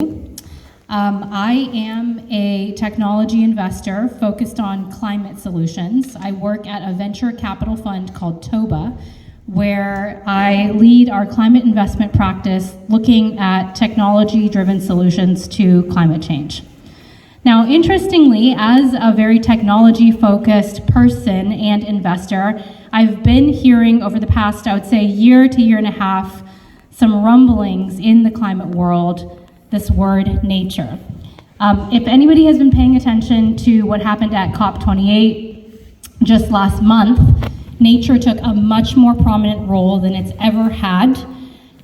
I am a technology investor focused on climate solutions. I work at a venture capital fund called TOBA, where I lead our climate investment practice looking at technology-driven solutions to climate change. Now, interestingly, as a very technology-focused person and investor, I've been hearing over the past, I would say, year to year and a half, some rumblings in the climate world, this word nature. If anybody has been paying attention to what happened at COP28 just last month, nature took a much more prominent role than it's ever had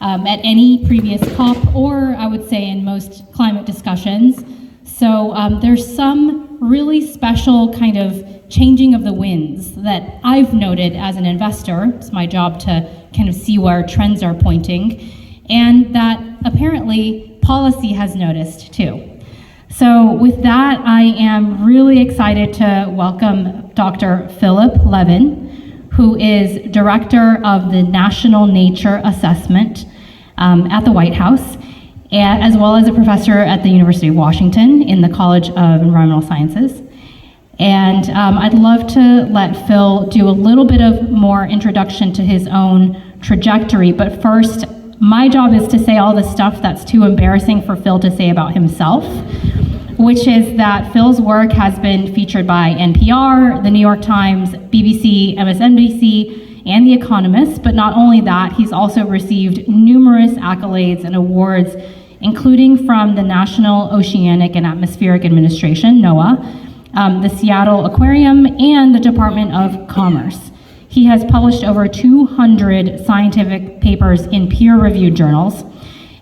at any previous COP, or I would say in most climate discussions. So there's some really special kind of changing of the winds that I've noted as an investor. It's my job to kind of see where trends are pointing, and that apparently policy has noticed too. So with that, I am really excited to welcome Dr. Philip Levin, who is Director of the National Nature Assessment at the White House, as well as a professor at the University of Washington in the College of Environmental Sciences. And I'd love to let Phil do a little bit of more introduction to his own trajectory, but first, my job is to say all the stuff that's too embarrassing for Phil to say about himself, which is that Phil's work has been featured by NPR, the New York Times, BBC, MSNBC, and The Economist. But not only that, he's also received numerous accolades and awards, including from the National Oceanic and Atmospheric Administration, NOAA, the Seattle Aquarium, and the Department of Commerce. He has published over 200 scientific papers in peer-reviewed journals,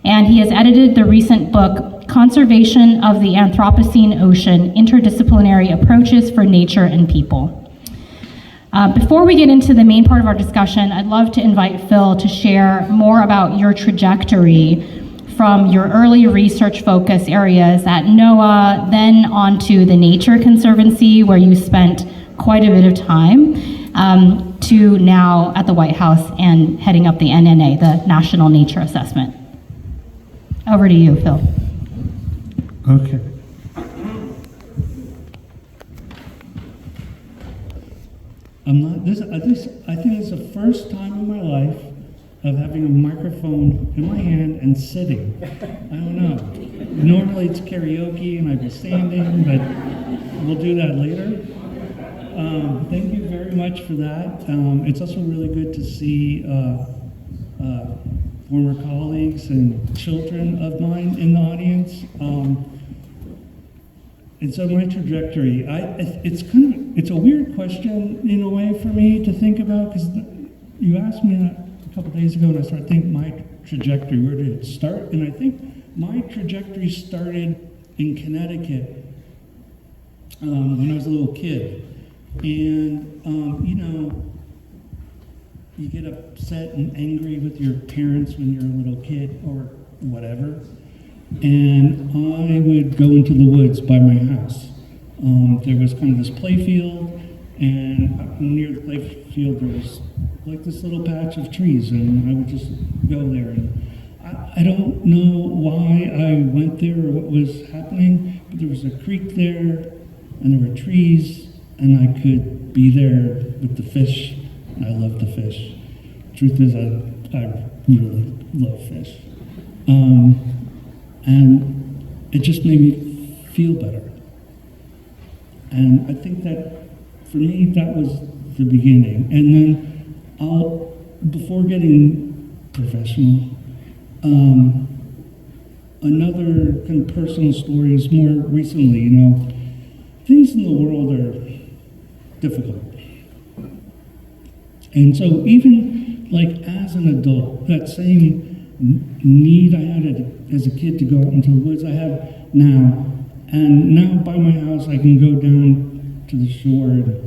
and he has edited the recent book, Conservation of the Anthropocene Ocean, Interdisciplinary Approaches for Nature and People. Before we get into the main part of our discussion, I'd love to invite Phil to share more about your trajectory from your early research focus areas at NOAA, then onto the Nature Conservancy, where you spent quite a bit of time, to now at the White House and heading up the NNA, the National Nature Assessment. Over to you, Phil. Okay. I think it's the first time in my life of having a microphone in my hand and sitting. I don't know. Normally it's karaoke and I'd be standing, but we'll do that later. Thank you very much for that. It's also really good to see former colleagues and children of mine in the audience. And so my trajectory, it's a weird question in a way for me to think about, because you asked me a couple days ago and I started thinking my trajectory, where did it start? And I think my trajectory started in Connecticut when I was a little kid. And, you get upset and angry with your parents when you're a little kid or whatever. And I would go into the woods by my house. There was kind of this play field, and near the play field there was like this little patch of trees, and I would just go there. And I don't know why I went there or what was happening, but there was a creek there, and there were trees, and I could be there with the fish. I love the fish. Truth is, I really love fish. And it just made me feel better. And I think that, for me, that was the beginning. And then, before getting professional, another kind of personal story is more recently, things in the world are difficult. And so even like as an adult, that same need I had as a kid to go out into the woods, I have now. And now by my house, I can go down to the shore. And,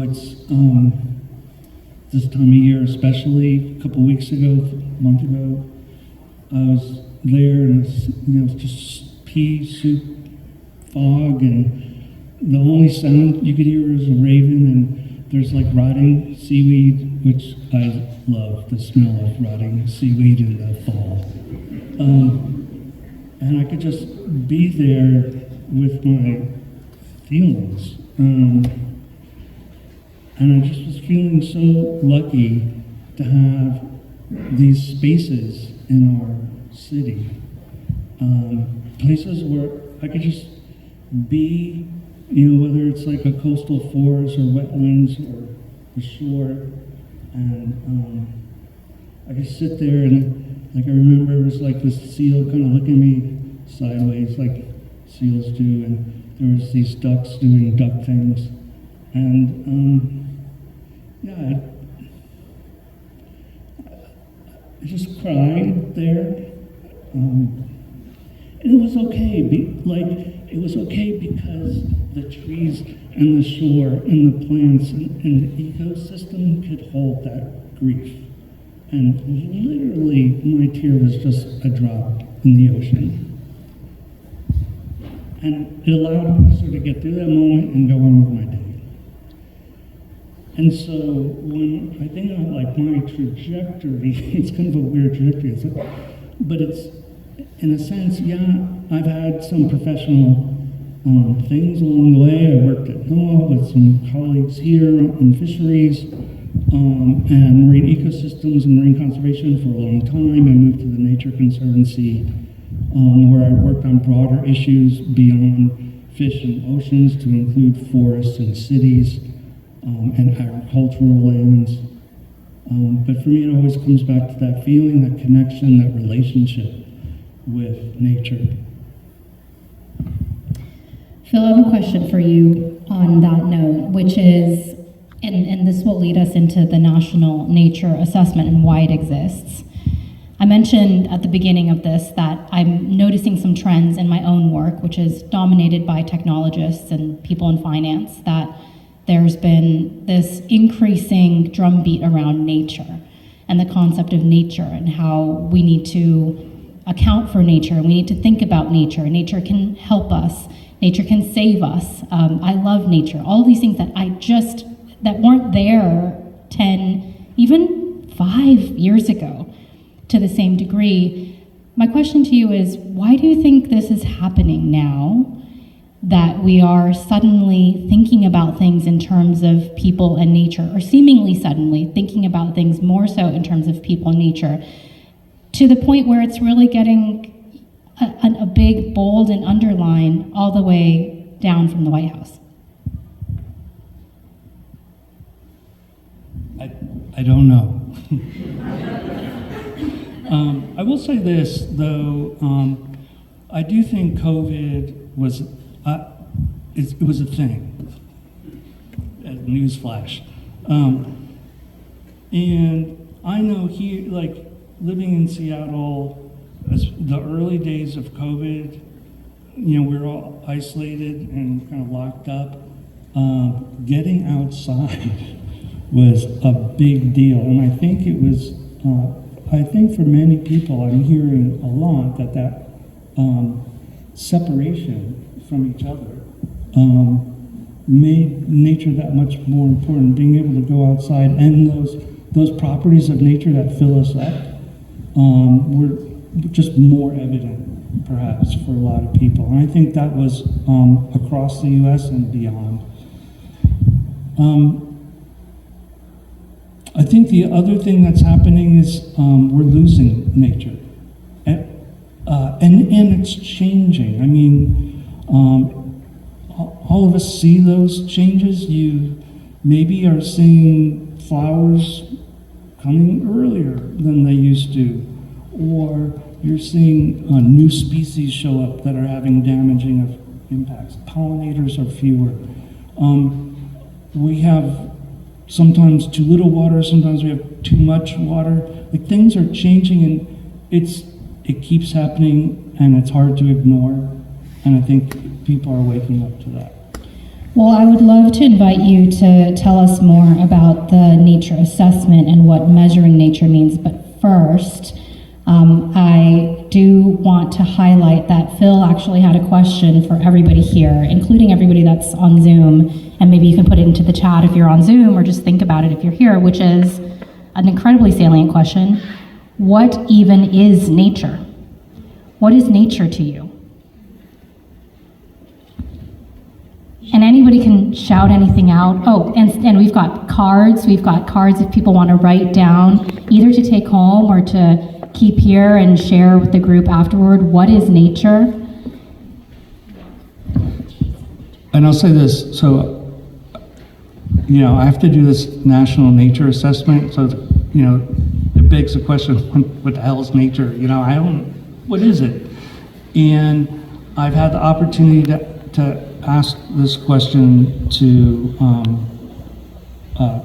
it's this time of year, especially a couple weeks ago, a month ago, I was there and it's just pea soup, fog, and the only sound you could hear was a raven, and there's like rotting seaweed, which I love, the smell of rotting seaweed in the fall. and I could just be there with my feelings. And I just was feeling so lucky to have these spaces in our city. Places where I could just be, whether it's like a coastal forest or wetlands or the shore, and I could sit there and, like, I remember it was like this seal kind of looking at me sideways, like seals do, and there was these ducks doing duck things, and yeah, I just cried there. And it was okay, it was okay because the trees and the shore and the plants and the ecosystem could hold that grief. And literally, my tear was just a drop in the ocean. And it allowed me to sort of get through that moment and go on with my day. And so when I think about like my trajectory, it's kind of a weird trajectory, but it's, in a sense, yeah, I've had some professional things along the way. I worked at NOAA with some colleagues here on fisheries and marine ecosystems and marine conservation for a long time. I moved to the Nature Conservancy where I worked on broader issues beyond fish and oceans to include forests and cities and agricultural lands. But for me, it always comes back to that feeling, that connection, that relationship with nature. Phil, I have a question for you on that note, which is, and this will lead us into the National Nature Assessment and why it exists. I mentioned at the beginning of this that I'm noticing some trends in my own work, which is dominated by technologists and people in finance, that there's been this increasing drumbeat around nature and the concept of nature and how we need to account for nature, and we need to think about nature. Nature can help us. Nature can save us. I love nature. All of these things that weren't there 10, even 5 years ago to the same degree. My question to you is, why do you think this is happening now, that we are suddenly thinking about things in terms of people and nature, or seemingly suddenly thinking about things more so in terms of people and nature, to the point where it's really getting a big, bold, and underline all the way down from the White House? I don't know. I will say this, though. I do think COVID was it was a thing. Newsflash. And I know here, like living in Seattle, as the early days of COVID, we were all isolated and kind of locked up. Getting outside was a big deal, and I think it was. I think for many people, I'm hearing a lot that separation from each other made nature that much more important. Being able to go outside and those properties of nature that fill us up were just more evident, perhaps, for a lot of people. And I think that was across the U.S. and beyond. I think the other thing that's happening is we're losing nature. And it's changing. I mean, all of us see those changes. You maybe are seeing flowers coming earlier than they used to, or you're seeing new species show up that are having damaging impacts. Pollinators are fewer. We have sometimes too little water, sometimes we have too much water. Like, things are changing, and it keeps happening, and it's hard to ignore. And I think people are waking up to that. Well, I would love to invite you to tell us more about the nature assessment and what measuring nature means. But first, I do want to highlight that Phil actually had a question for everybody here, including everybody that's on Zoom. And maybe you can put it into the chat if you're on Zoom, or just think about it if you're here, which is an incredibly salient question. What even is nature? What is nature to you? And anybody can shout anything out. Oh, and we've got cards. We've got cards if people want to write down, either to take home or to keep here and share with the group afterward. What is nature? And I'll say this, so, I have to do this national nature assessment, so, it begs the question, what the hell is nature? What is it? And I've had the opportunity to ask this question to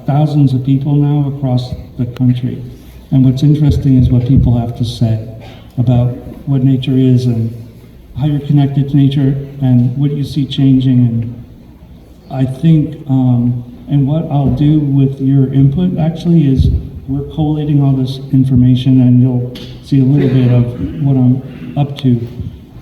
thousands of people now across the country. And what's interesting is what people have to say about what nature is and how you're connected to nature and what you see changing. And I think, and what I'll do with your input actually is we're collating all this information, and you'll see a little bit of what I'm up to.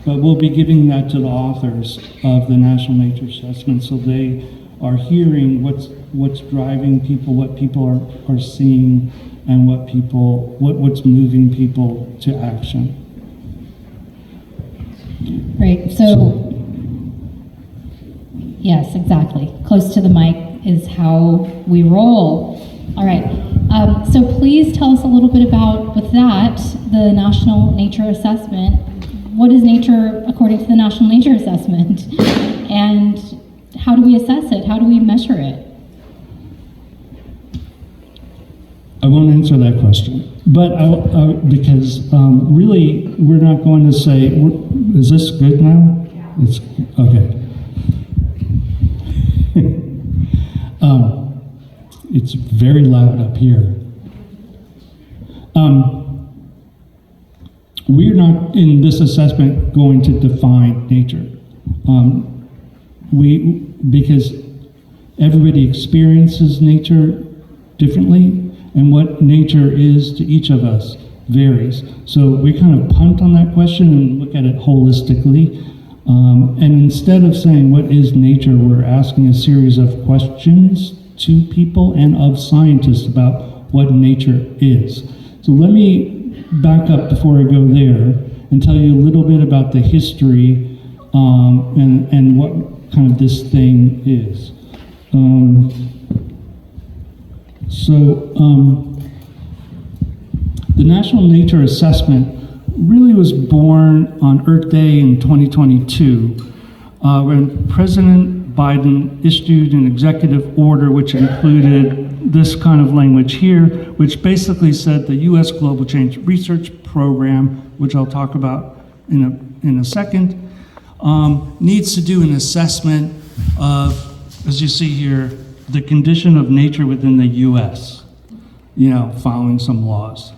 But we'll be giving that to the authors of the National Nature Assessment, so they are hearing what's driving people, what people are seeing, and what's moving people to action. Right. So yes, exactly. Close to the mic is how we roll. All right. So please tell us a little bit about, with that, the National Nature Assessment. What is nature according to the National Nature Assessment? And how do we assess it? How do we measure it? I won't answer that question, but because really we're not going to say, is this good now? Yeah. It's okay. It's very loud up here. We're not in this assessment going to define nature. Because everybody experiences nature differently, and what nature is to each of us varies. So we kind of punt on that question and look at it holistically. And instead of saying what is nature, we're asking a series of questions to people and of scientists about what nature is. So let me back up before I go there and tell you a little bit about the history and what kind of this thing is. The National Nature Assessment really was born on Earth Day in 2022 when President Biden issued an executive order which included this kind of language here, which basically said the U.S. Global Change Research Program, which I'll talk about in a second, needs to do an assessment of, as you see here, the condition of nature within the U.S., following some laws.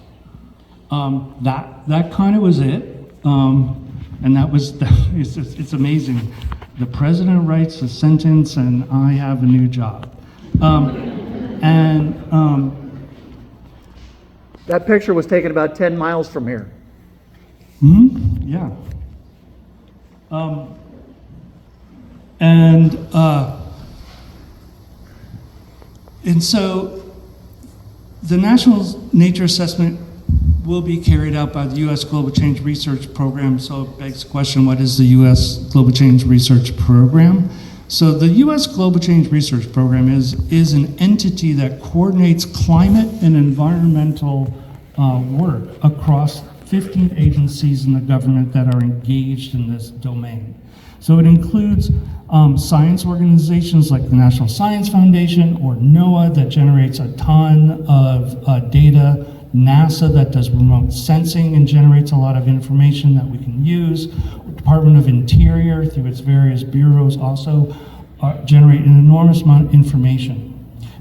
That kind of was it, and that was, it's amazing. The president writes a sentence and I have a new job. That picture was taken about 10 miles from here. Yeah. And so the National Nature Assessment will be carried out by the U.S. Global Change Research Program. So it begs the question, what is the U.S. Global Change Research Program? So the U.S. Global Change Research Program is an entity that coordinates climate and environmental work across 15 agencies in the government that are engaged in this domain. So it includes science organizations like the National Science Foundation or NOAA that generates a ton of data, NASA that does remote sensing and generates a lot of information that we can use, Department of Interior through its various bureaus also generate an enormous amount of information.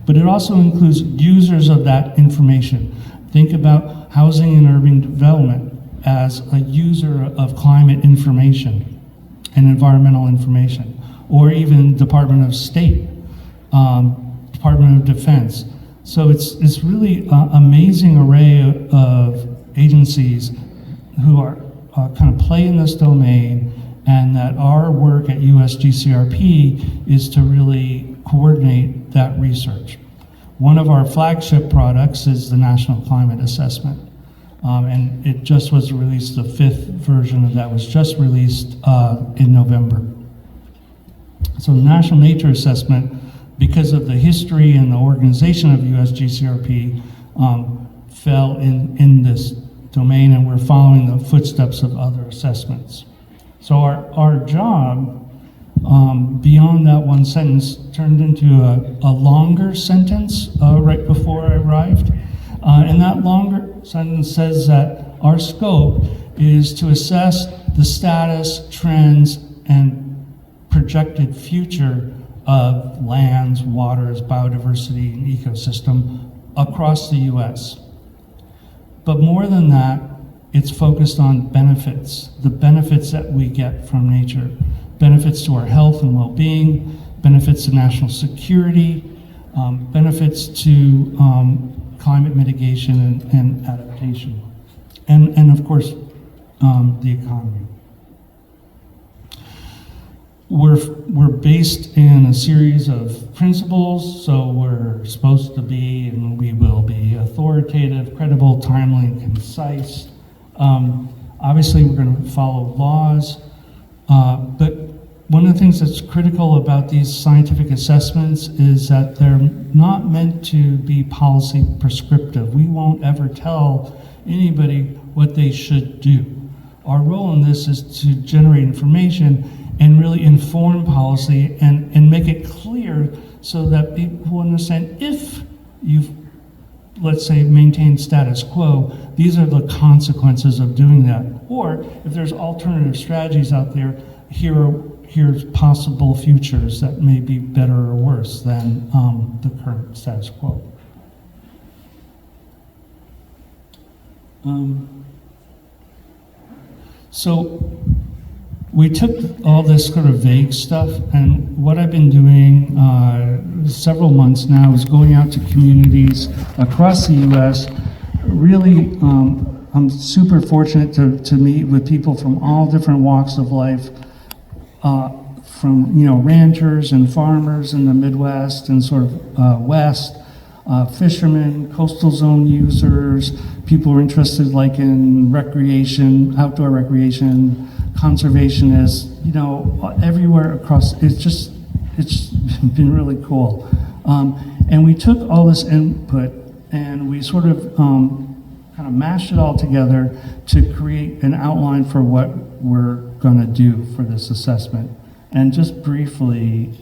But it also includes users of that information. Think about housing and urban development as a user of climate information and environmental information, or even Department of State, Department of Defense. So it's really an amazing array of agencies who are kind of play in this domain, and that our work at USGCRP is to really coordinate that research. One of our flagship products is the National Climate Assessment. And it just was released, the 5th version of that was just released in November. So the National Nature Assessment, because of the history and the organization of USGCRP, fell in this domain, and we're following the footsteps of other assessments. So our job, beyond that one sentence, turned into a longer sentence right before I arrived. And that longer sentence says that our scope is to assess the status, trends, and projected future of lands, waters, biodiversity, and ecosystem across the U.S. But more than that, it's focused on benefits, the benefits that we get from nature, benefits to our health and well-being, benefits to national security, benefits to climate mitigation and adaptation, and of course, the economy. We're based in a series of principles, so we're supposed to be, and we will be, authoritative, credible, timely, and concise. Obviously, we're going to follow laws, but one of the things that's critical about these scientific assessments is that they're not meant to be policy prescriptive. We won't ever tell anybody what they should do. Our role in this is to generate information and really inform policy and make it clear so that people understand if you've, let's say, maintained status quo, these are the consequences of doing that. Or if there's alternative strategies out there, here's possible futures that may be better or worse than the current status quo. So we took all this sort of vague stuff, and what I've been doing several months now is going out to communities across the U.S. Really, I'm super fortunate to meet with people from all different walks of life, from ranchers and farmers in the Midwest and sort of West, fishermen, coastal zone users, people who are interested like in recreation, outdoor recreation, conservationists, everywhere across. It's been really cool. And we took all this input and we sort of kind of mashed it all together to create an outline for what we're going to do for this assessment. And just briefly,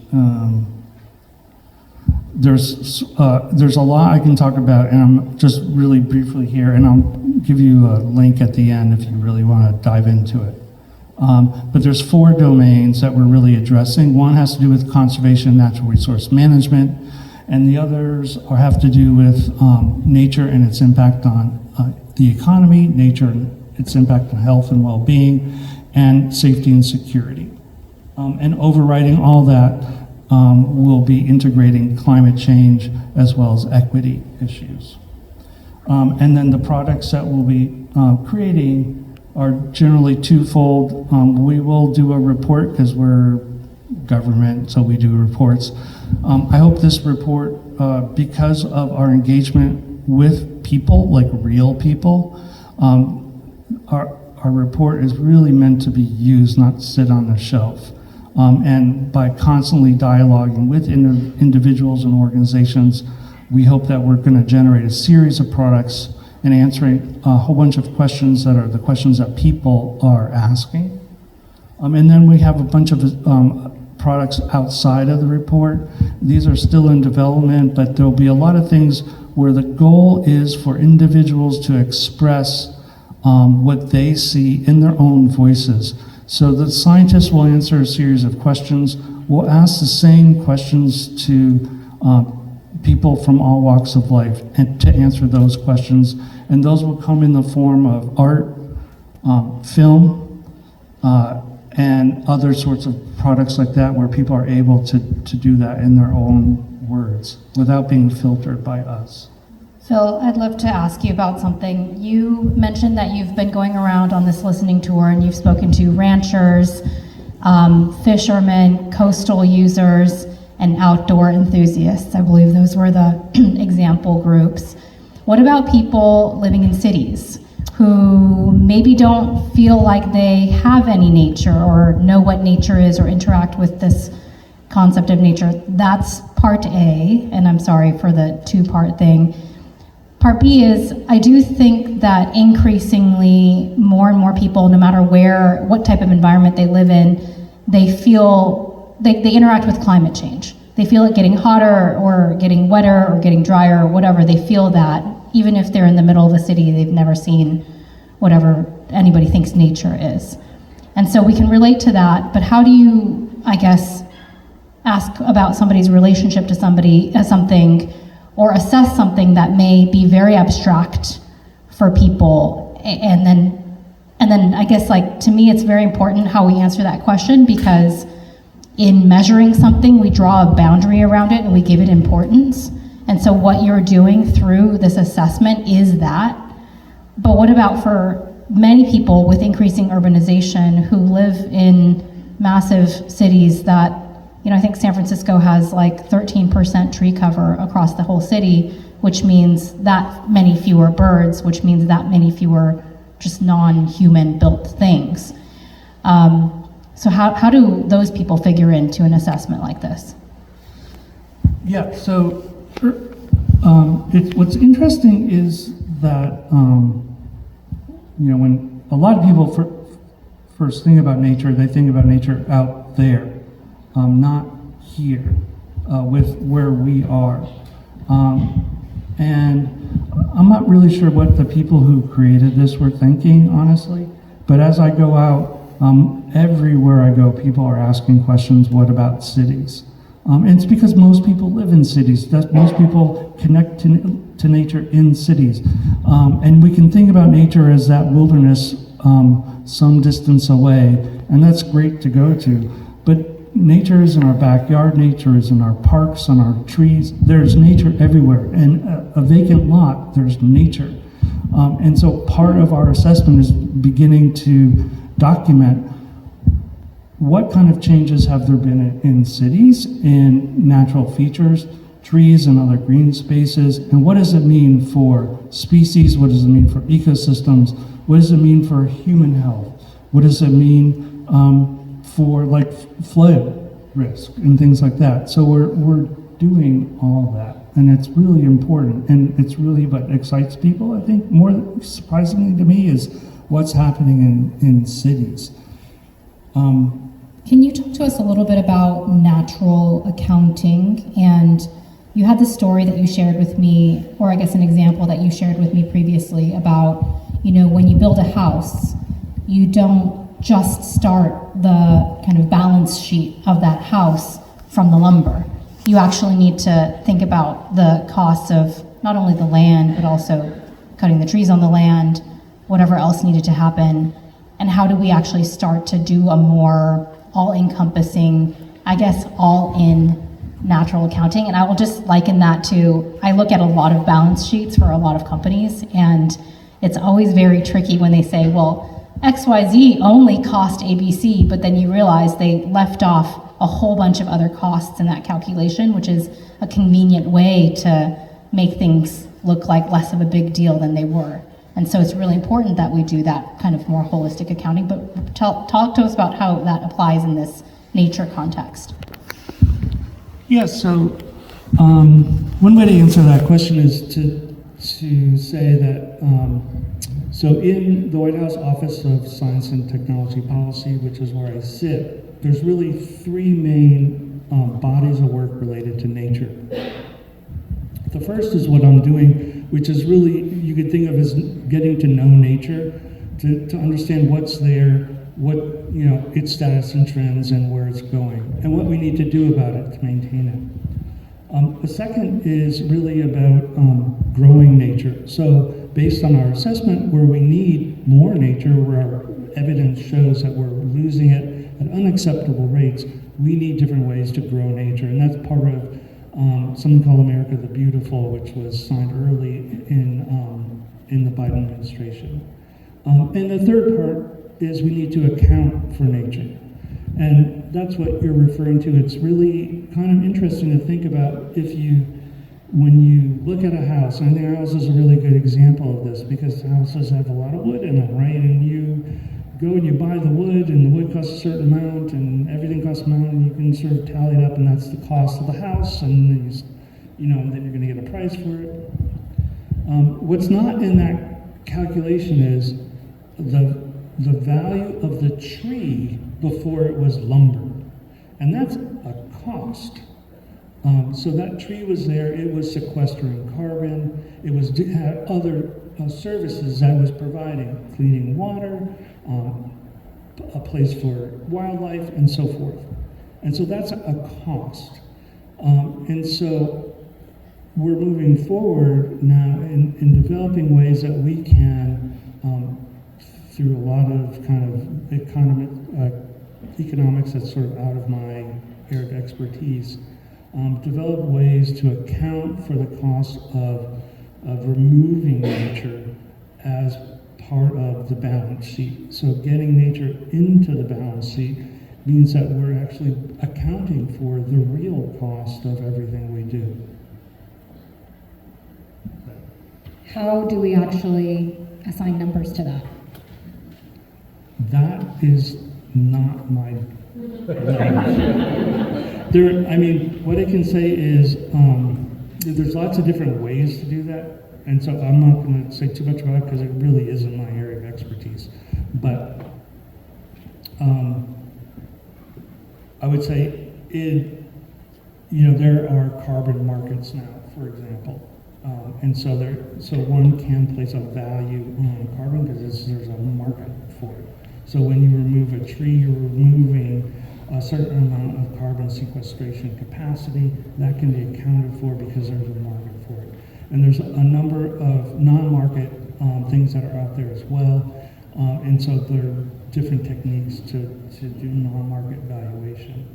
there's a lot I can talk about, and I'm just really briefly here, and I'll give you a link at the end if you really want to dive into it. But there's 4 domains that we're really addressing. One has to do with conservation and natural resource management, and the others have to do with nature and its impact on the economy, nature and its impact on health and well-being, and safety and security. And overriding all that will be integrating climate change as well as equity issues. And then the products that we'll be creating are generally twofold. We will do a report because we're government, so we do reports. I hope this report, because of our engagement with people, like real people, our report is really meant to be used, not sit on the shelf. And by constantly dialoguing with individuals and organizations, we hope that we're going to generate a series of products and answering a whole bunch of questions that are the questions that people are asking. And then we have a bunch of products outside of the report. These are still in development, but there'll be a lot of things where the goal is for individuals to express what they see in their own voices. So the scientists will answer a series of questions. We'll ask the same questions to people from all walks of life and to answer those questions. And those will come in the form of art, film, and other sorts of products like that where people are able to do that in their own words without being filtered by us. Phil, I'd love to ask you about something. You mentioned that you've been going around on this listening tour and you've spoken to ranchers, fishermen, coastal users, and outdoor enthusiasts. I believe those were the example groups. What about people living in cities? who maybe don't feel like they have any nature or know what nature is or interact with this concept of nature. That's part A, and I'm sorry for the two-part thing. Part B is, I do think that increasingly more and more people, no matter what type of environment they live in, they feel, they interact with climate change. They feel it getting hotter or getting wetter or getting drier or whatever. They feel that, even if they're in the middle of a city, they've never seen whatever anybody thinks nature is. And so we can relate to that, but how do you, I guess, ask about somebody's relationship to something, or assess something that may be very abstract for people, and then I guess, like, to me it's very important how we answer that question, because in measuring something we draw a boundary around it and we give it importance. And so what you're doing through this assessment is that. But what about for many people with increasing urbanization who live in massive cities that, I think San Francisco has like 13% tree cover across the whole city, which means that many fewer birds, which means that many fewer just non-human built things. So how do those people figure into an assessment like this? Yeah, so what's interesting is that, when a lot of people first think about nature, they think about nature out there, not here, with where we are. And I'm not really sure what the people who created this were thinking, honestly, but as I go out, everywhere I go, people are asking questions, what about cities? And it's because most people live in cities. Most people connect to nature in cities. And we can think about nature as that wilderness some distance away, and that's great to go to. But nature is in our backyard, nature is in our parks, on our trees. There's nature everywhere. And a vacant lot, there's nature. And so part of our assessment is beginning to document what kind of changes have there been in cities, in natural features, trees and other green spaces, and what does it mean for species, what does it mean for ecosystems, what does it mean for human health, what does it mean for like flood risk and things like that. So we're doing all that, and it's really important, and it's really what excites people. I think more surprisingly to me is what's happening in cities. Can you talk to us a little bit about natural accounting? And you had the story that you shared with me, or I guess an example that you shared with me previously about, when you build a house, you don't just start the kind of balance sheet of that house from the lumber. You actually need to think about the costs of not only the land, but also cutting the trees on the land, whatever else needed to happen, and how do we actually start to do a more all-encompassing, I guess, all-in natural accounting. And I will just liken that to, I look at a lot of balance sheets for a lot of companies, and it's always very tricky when they say, well, XYZ only cost ABC, but then you realize they left off a whole bunch of other costs in that calculation, which is a convenient way to make things look like less of a big deal than they were. And so it's really important that we do that kind of more holistic accounting, but talk to us about how that applies in this nature context. Yeah, so one way to answer that question is to say that, so in the White House Office of Science and Technology Policy, which is where I sit, there's really three main bodies of work related to nature. The first is what I'm doing, which is really, you could think of as getting to know nature, to understand what's there, what, its status and trends and where it's going, and what we need to do about it to maintain it. The second is really about growing nature. So based on our assessment, where we need more nature, where our evidence shows that we're losing it at unacceptable rates, we need different ways to grow nature, and that's part of something called America the Beautiful, which was signed early in the Biden administration. And the third part is we need to account for nature. And that's what you're referring to. It's really kind of interesting to think about if you when you look at a house, and I think a house is a really good example of this because houses have a lot of wood in them, right? And you go and you buy the wood, and the wood costs a certain amount, and everything costs an amount, and you can sort of tally it up, and that's the cost of the house, and then then you're going to get a price for it. What's not in that calculation is the value of the tree before it was lumber, and that's a cost. So that tree was there, it was sequestering carbon, had other services that it was providing, cleaning water, a place for wildlife, and so forth. And so that's a cost. And so we're moving forward now in developing ways that we can, through a lot of kind of economics that's sort of out of my area of expertise, develop ways to account for the cost of removing nature as part of the balance sheet. So getting nature into the balance sheet means that we're actually accounting for the real cost of everything we do. How do we actually assign numbers to that? That is not my what I can say is there's lots of different ways to do that, and so I'm not going to say too much about it because it really isn't my area of expertise. But I would say there are carbon markets now, for example, and so one can place a value on carbon because there's a market for it. So when you remove a tree, you're removing a certain amount of carbon sequestration capacity that can be accounted for because there's a market for it. And there's a number of non-market things that are out there as well. And so there are different techniques to do non-market valuation.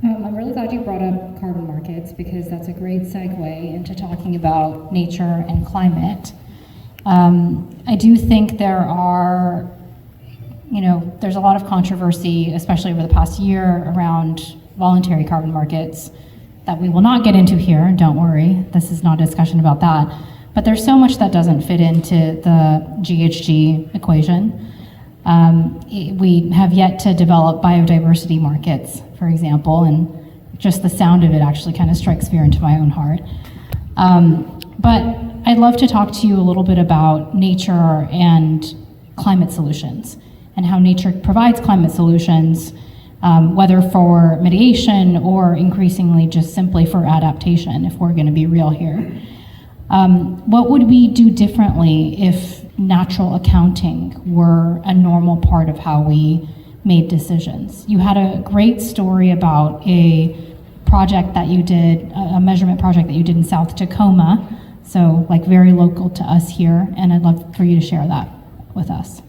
I'm really glad you brought up carbon markets because that's a great segue into talking about nature and climate. I do think there's a lot of controversy, especially over the past year, around voluntary carbon markets that we will not get into here. Don't worry, this is not a discussion about that. But there's so much that doesn't fit into the GHG equation. We have yet to develop biodiversity markets, for example, and just the sound of it actually kind of strikes fear into my own heart. But I'd love to talk to you a little bit about nature and climate solutions and how nature provides climate solutions, whether for mitigation or increasingly just simply for adaptation, if we're going to be real here. What would we do differently if natural accounting were a normal part of how we made decisions? You had a great story about a project that you did, a measurement project that you did in South Tacoma, so like very local to us here, and I'd love for you to share that with us.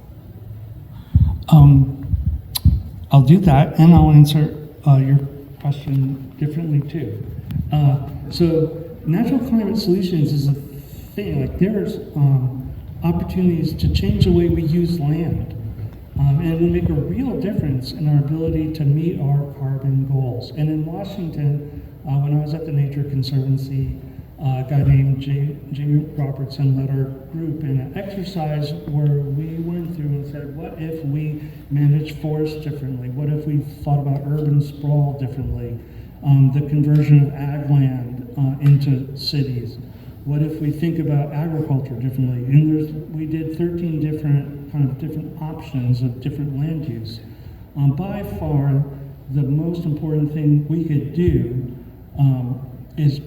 I'll do that, and I'll answer your question differently too. So natural climate solutions is a thing, like there's opportunities to change the way we use land. And it will make a real difference in our ability to meet our carbon goals. And in Washington, when I was at the Nature Conservancy, a guy named Jamie Robertson led our group in an exercise where we went through and said, what if we managed forests differently? What if we thought about urban sprawl differently? The conversion of ag land into cities. What if we think about agriculture differently? And we did 13 different options of different land use. By far, the most important thing we could do is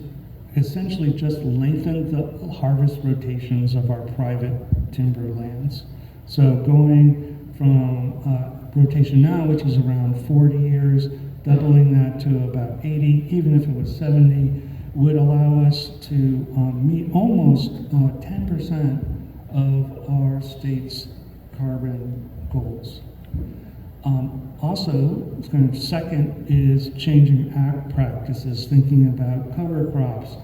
essentially just lengthen the harvest rotations of our private timber lands. So going from rotation now, which is around 40 years, doubling that to about 80, even if it was 70, would allow us to meet almost 10% of our state's carbon goals. Also, kind of second is changing ag practices, thinking about cover crops,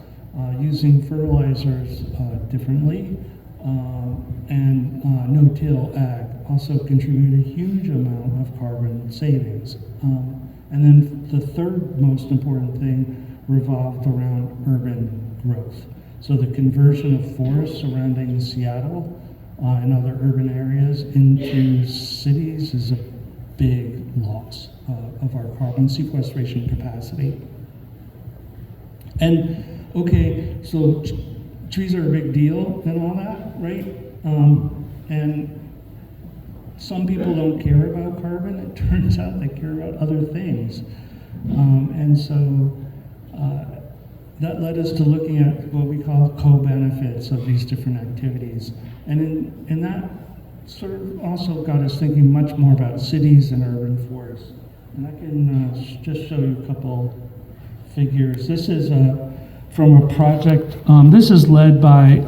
using fertilizers differently, and no-till ag also contribute a huge amount of carbon savings. And then the third most important thing revolved around urban growth. So the conversion of forests surrounding Seattle and other urban areas into cities is a big loss of our carbon sequestration capacity. And okay, so trees are a big deal and all that, right? And some people don't care about carbon. It turns out they care about other things. And so that led us to looking at what we call co-benefits of these different activities. And that sort of also got us thinking much more about cities and urban forests. And I can just show you a couple figures. This is from a project. This is led by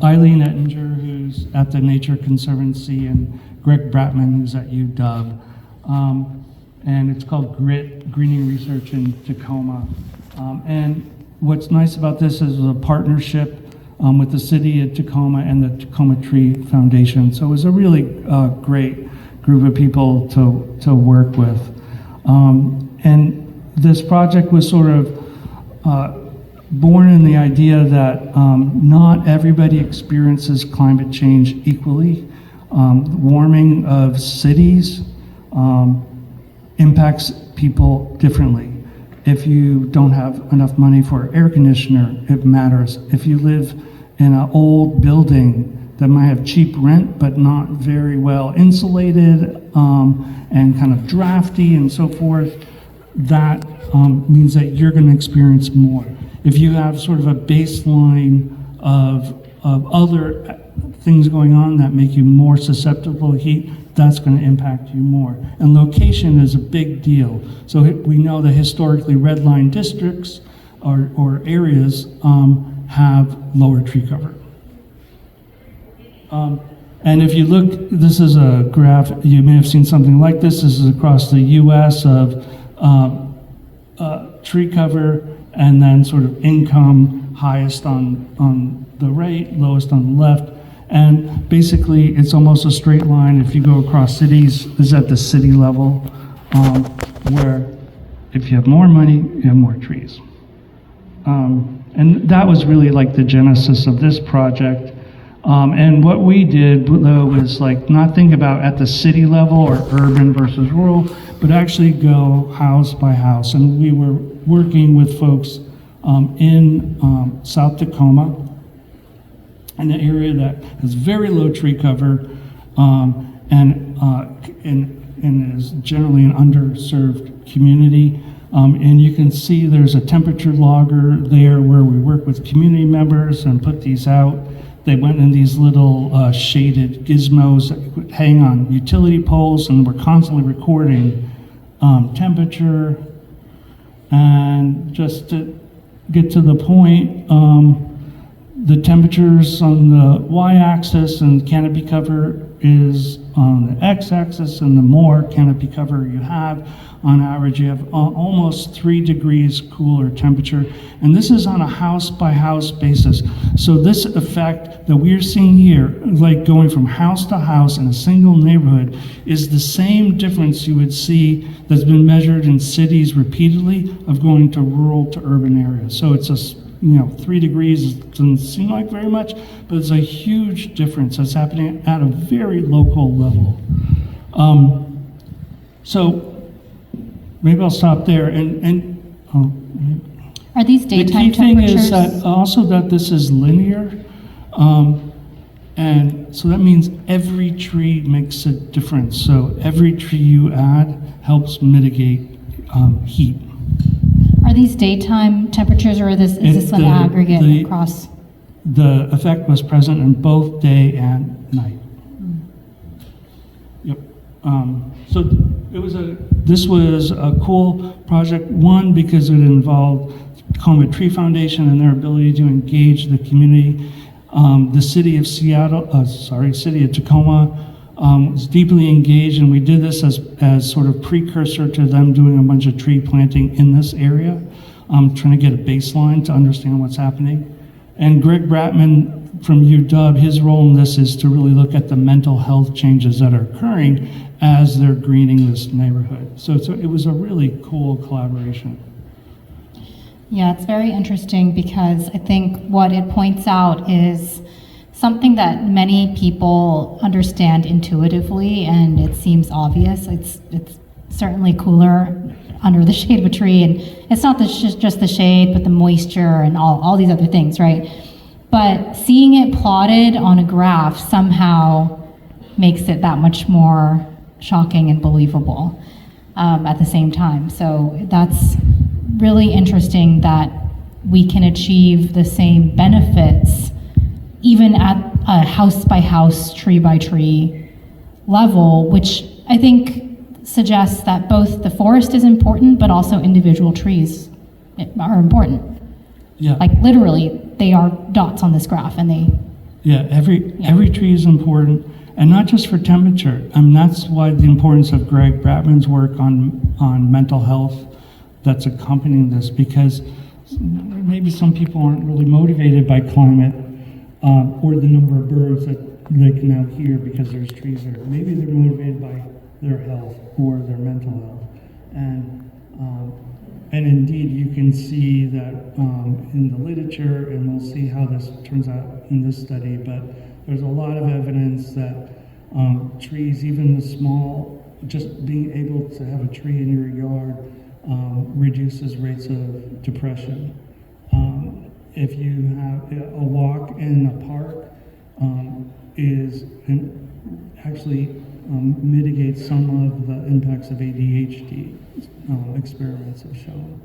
Eileen Ettinger, who's at the Nature Conservancy, and Greg Bratman, who's at UW. And it's called GRIT, Greening Research in Tacoma. And what's nice about this is a partnership with the city of Tacoma and the Tacoma Tree Foundation. So it was a really great group of people to work with. And this project was sort of born in the idea that not everybody experiences climate change equally. Warming of cities impacts people differently. If you don't have enough money for air conditioner, it matters. If you live in an old building that might have cheap rent but not very well insulated and kind of drafty and so forth, that means that you're going to experience more. If you have sort of a baseline of other things going on that make you more susceptible to heat, that's going to impact you more. And location is a big deal. So we know that historically red line districts or areas have lower tree cover. And if you look, this is a graph, you may have seen something like this. This is across the US of tree cover and then sort of income, highest on the right, lowest on the left. And basically, it's almost a straight line. If you go across cities, is at the city level, where if you have more money, you have more trees. And that was really like the genesis of this project. And what we did, though, was like not think about at the city level or urban versus rural, but actually go house by house. And we were working with folks in South Tacoma, in an area that has very low tree cover and is generally an underserved community. And you can see there's a temperature logger there where we work with community members and put these out. They went in these little shaded gizmos that would hang on utility poles, and we're constantly recording temperature. And just to get to the point, the temperatures on the y-axis and canopy cover is on the x-axis, and the more canopy cover you have, on average, you have almost 3 degrees cooler temperature. And this is on a house-by-house basis. So this effect that we're seeing here, like going from house to house in a single neighborhood, is the same difference you would see that's been measured in cities repeatedly of going to rural to urban areas. So it's a 3 degrees doesn't seem like very much, but it's a huge difference that's happening at a very local level. So maybe I'll stop there. Are these daytime the key thing temperatures? is that also that this is linear, and so that means every tree makes a difference. So every tree you add helps mitigate heat. Are these daytime temperatures, or is this an aggregate across? The effect was present in both day and night. Yep. So this was a cool project, one, because it involved Tacoma Tree Foundation and their ability to engage the community. The city of city of Tacoma was deeply engaged, and we did this as sort of precursor to them doing a bunch of tree planting in this area, trying to get a baseline to understand what's happening. And Greg Bratman from UW, his role in this is to really look at the mental health changes that are occurring as they're greening this neighborhood. So it was a really cool collaboration. Yeah, it's very interesting because I think what it points out is something that many people understand intuitively, and it seems obvious. It's certainly cooler under the shade of a tree, and it's not just the shade, but the moisture and all these other things, right? But seeing it plotted on a graph somehow makes it that much more shocking and believable at the same time. So that's really interesting that we can achieve the same benefits even at a house by house, tree by tree level, which I think suggests that both the forest is important, but also individual trees are important. Yeah. Like literally, they are dots on this graph, and they. Yeah, every tree is important, and not just for temperature. I mean, that's why the importance of Greg Bratman's work on mental health that's accompanying this, because maybe some people aren't really motivated by climate or the number of birds that they can now hear because there's trees there. Maybe they're motivated by their health or their mental health, and indeed, you can see that in the literature, and we'll see how this turns out in this study, but there's a lot of evidence that trees, even the small, just being able to have a tree in your yard reduces rates of depression. If you have a walk in a park, actually mitigates some of the impacts of ADHD. Experiments have shown.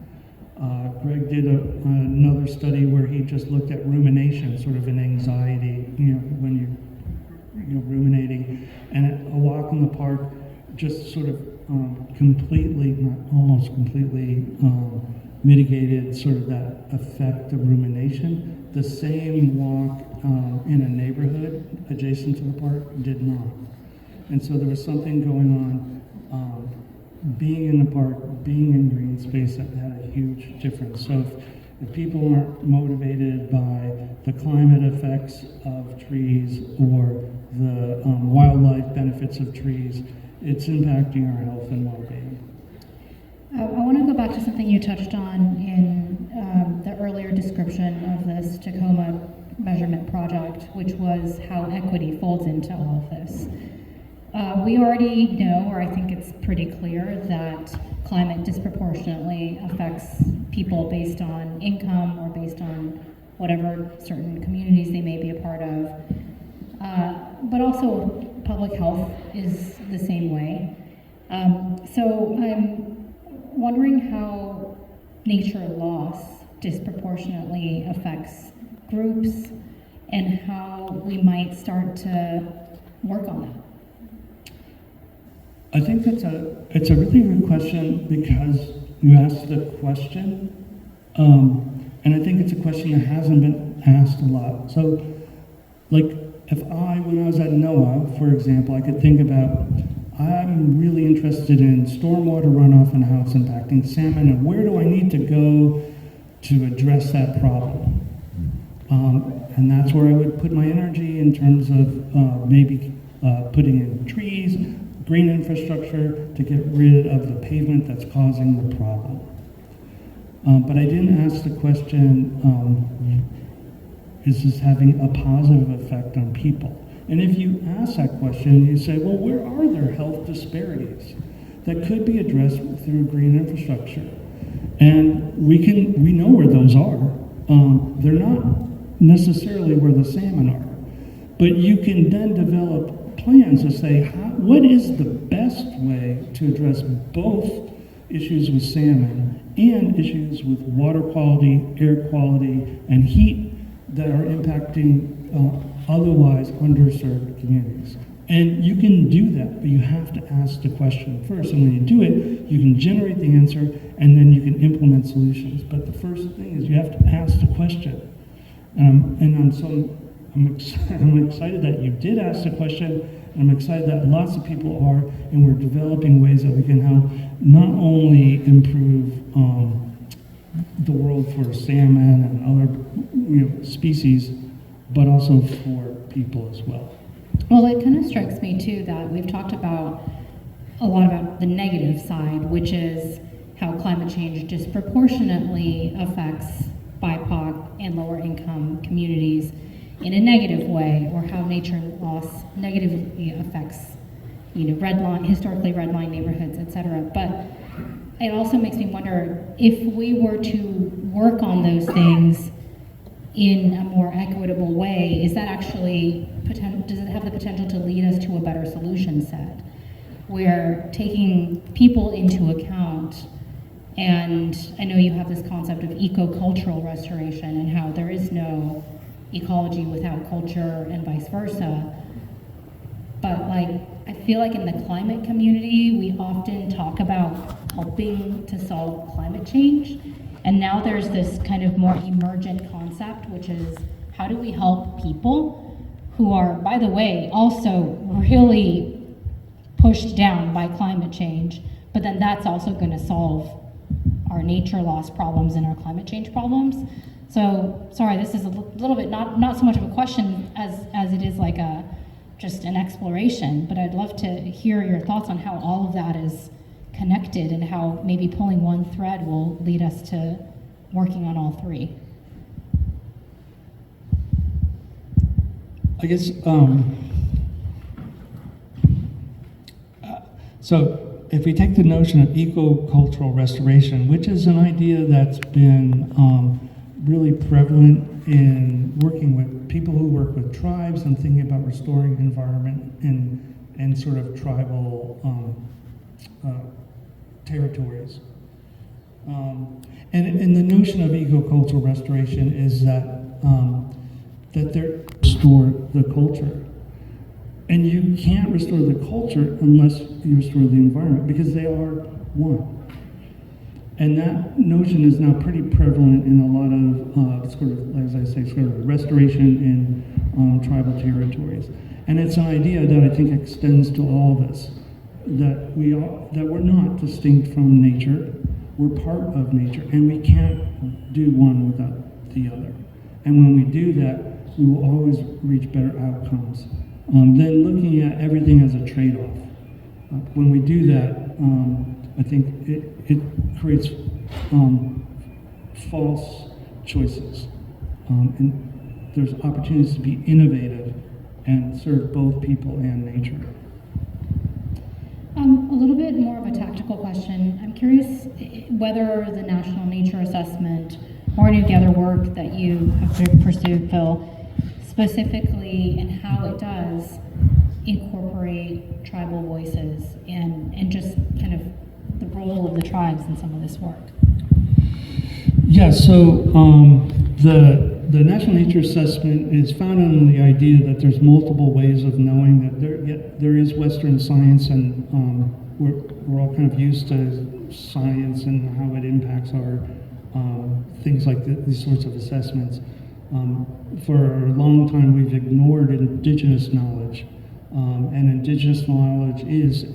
Greg did another study where he just looked at rumination, sort of an anxiety, when you're ruminating, and a walk in the park just sort of completely, not almost completely, mitigated sort of that effect of rumination. The same walk in a neighborhood adjacent to the park did not. And so there was something going on, being in the park, being in green space, that had a huge difference. So if people aren't motivated by the climate effects of trees or the wildlife benefits of trees, it's impacting our health and well-being. I want to go back to something you touched on in the earlier description of this Tacoma measurement project, which was how equity folds into all of this. We already know, or I think it's pretty clear, that climate disproportionately affects people based on income or based on whatever certain communities they may be a part of. But also public health is the same way. So I'm wondering how nature loss disproportionately affects groups and how we might start to work on that. I think it's a really good question because you asked the question, and I think it's a question that hasn't been asked a lot. So, like, when I was at NOAA, for example, I could think about, I'm really interested in stormwater runoff and how it's impacting salmon, and where do I need to go to address that problem? And that's where I would put my energy in terms of maybe putting in trees, green infrastructure to get rid of the pavement that's causing the problem. But I didn't ask the question, is this having a positive effect on people? And if you ask that question, you say, well, where are there health disparities that could be addressed through green infrastructure? And we know where those are. They're not necessarily where the salmon are. But you can then develop plans to say, what is the best way to address both issues with salmon and issues with water quality, air quality, and heat that are impacting otherwise underserved communities. And you can do that, but you have to ask the question first. And when you do it, you can generate the answer, and then you can implement solutions. But the first thing is you have to ask the question. I'm excited that you did ask the question, and I'm excited that lots of people are, and we're developing ways that we can help not only improve the world for salmon and other species, but also for people as well. Well, it kind of strikes me too that we've talked about a lot about the negative side, which is how climate change disproportionately affects BIPOC and lower income communities in a negative way, or how nature loss negatively affects, historically redline neighborhoods, et cetera. But it also makes me wonder, if we were to work on those things in a more equitable way, is that actually, does it have the potential to lead us to a better solution set? We're taking people into account, and I know you have this concept of eco-cultural restoration and how there is no ecology without culture and vice versa. But I feel like in the climate community, we often talk about helping to solve climate change. And now there's this kind of more emergent concept, which is how do we help people who are, by the way, also really pushed down by climate change, but then that's also going to solve our nature loss problems and our climate change problems. So, sorry, this is a little bit not so much of a question as it is like just an exploration, but I'd love to hear your thoughts on how all of that is connected and how maybe pulling one thread will lead us to working on all three. I guess, so if we take the notion of eco-cultural restoration, which is an idea that's been really prevalent in working with people who work with tribes and thinking about restoring environment in sort of tribal territories. And the notion of eco-cultural restoration is that they restore the culture. And you can't restore the culture unless you restore the environment, because they are one. And that notion is now pretty prevalent in a lot of sort of, as I say, sort of restoration in tribal territories. And it's an idea that I think extends to all of us, that we're not distinct from nature, we're part of nature, and we can't do one without the other. And when we do that, we will always reach better outcomes than looking at everything as a trade-off. When we do that, I think it creates false choices. And there's opportunities to be innovative and serve both people and nature. A little bit more of a tactical question. I'm curious whether the National Nature Assessment or any of the other work that you have pursued, Phil, specifically in how it does incorporate tribal voices and just kind of the role of the tribes in some of this work. Yeah, so the National Nature Assessment is founded on the idea that there's multiple ways of knowing that there is Western science, and we're all kind of used to science and how it impacts our things like these sorts of assessments. For a long time, we've ignored indigenous knowledge, and indigenous knowledge is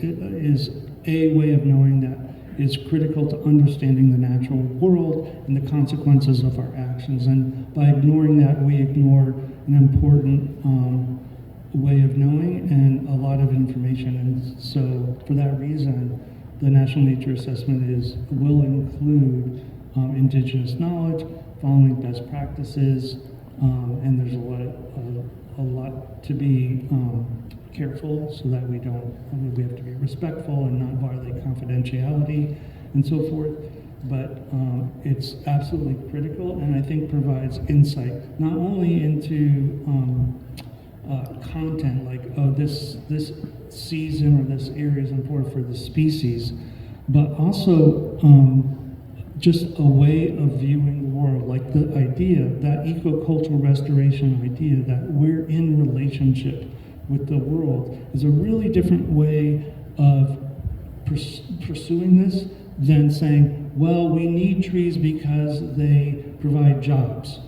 a way of knowing that is critical to understanding the natural world and the consequences of our actions. And by ignoring that, we ignore an important way of knowing and a lot of information. And so for that reason, the National Nature Assessment will include indigenous knowledge, following best practices, and there's a lot to be careful so that we have to be respectful and not violate confidentiality and so forth. But it's absolutely critical, and I think provides insight not only into content, like this season or this area is important for the species, but also just a way of viewing the world, like the idea, that eco-cultural restoration idea that we're in relationship with the world is a really different way of pursuing this than saying, well, we need trees because they provide jobs.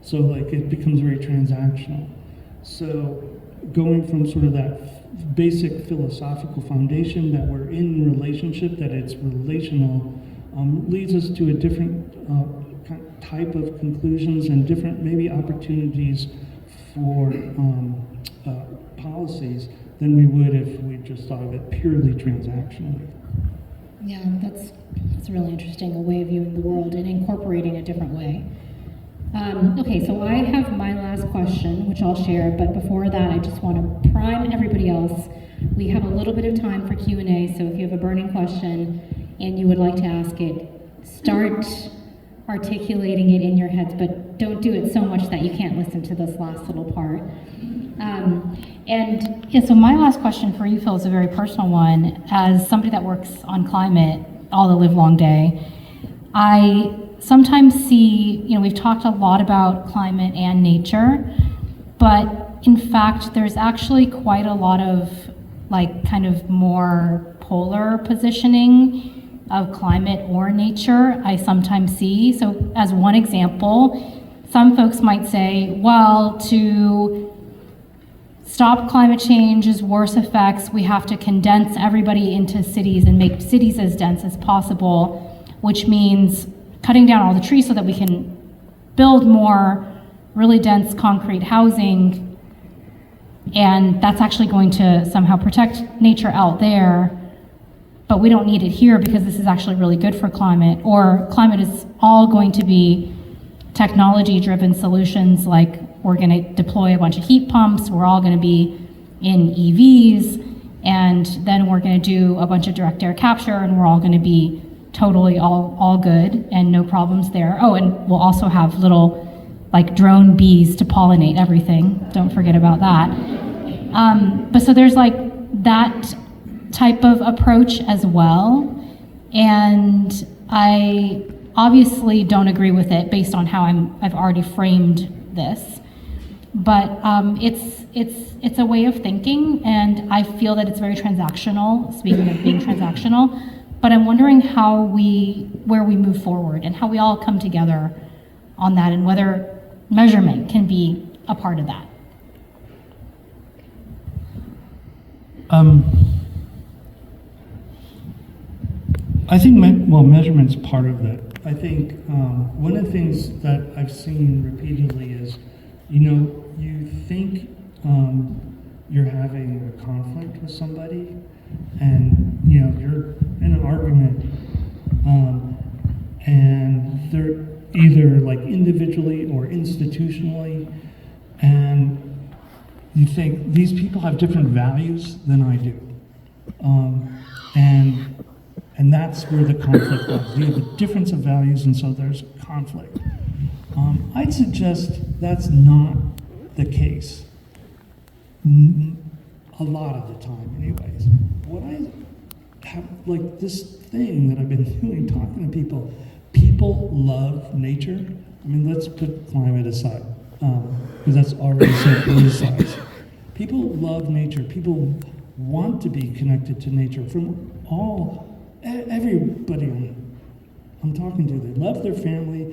So like it becomes very transactional. So going from sort of that basic philosophical foundation that we're in relationship, that it's relational, leads us to a different type of conclusions and different maybe opportunities for policies than we would if we just thought of it purely transactionally. Yeah, that's It's really interesting, a way of viewing the world and incorporating a different way. Okay, so I have my last question, which I'll share, but before that, I just want to prime everybody else. We have a little bit of time for Q&A, so if you have a burning question and you would like to ask it, start articulating it in your heads, but don't do it so much that you can't listen to this last little part. So my last question for you, Phil, is a very personal one. As somebody that works on climate all the live long day, I sometimes see, we've talked a lot about climate and nature, but in fact, there's actually quite a lot of kind of more polar positioning of climate or nature I sometimes see. So as one example, some folks might say, well, to stop climate change's worst effects, we have to condense everybody into cities and make cities as dense as possible, which means cutting down all the trees so that we can build more really dense concrete housing, and that's actually going to somehow protect nature out there, but we don't need it here because this is actually really good for climate. Or climate is all going to be technology-driven solutions, like we're going to deploy a bunch of heat pumps, we're all going to be in EVs, and then we're going to do a bunch of direct air capture, and we're all going to be totally all good and no problems there. Oh, and we'll also have little drone bees to pollinate everything. Don't forget about that. But so there's that type of approach as well. And I obviously don't agree with it based on how I've already framed this. But it's a way of thinking, and I feel that it's very transactional, speaking of being transactional. But I'm wondering where we move forward and how we all come together on that, and whether measurement can be a part of that. I think measurement's part of it. I think one of the things that I've seen repeatedly is, you think you're having a conflict with somebody, and you're in an argument, and they're either individually or institutionally, and you think these people have different values than I do, and that's where the conflict lies. You have a difference of values, and so there's conflict. I'd suggest that's not the case. A lot of the time, anyways. What I have, this thing that I've been doing, talking to people People love nature. I mean, let's put climate aside, because that's already so politicized. People love nature. People want to be connected to nature from everybody I'm talking to. They love their family.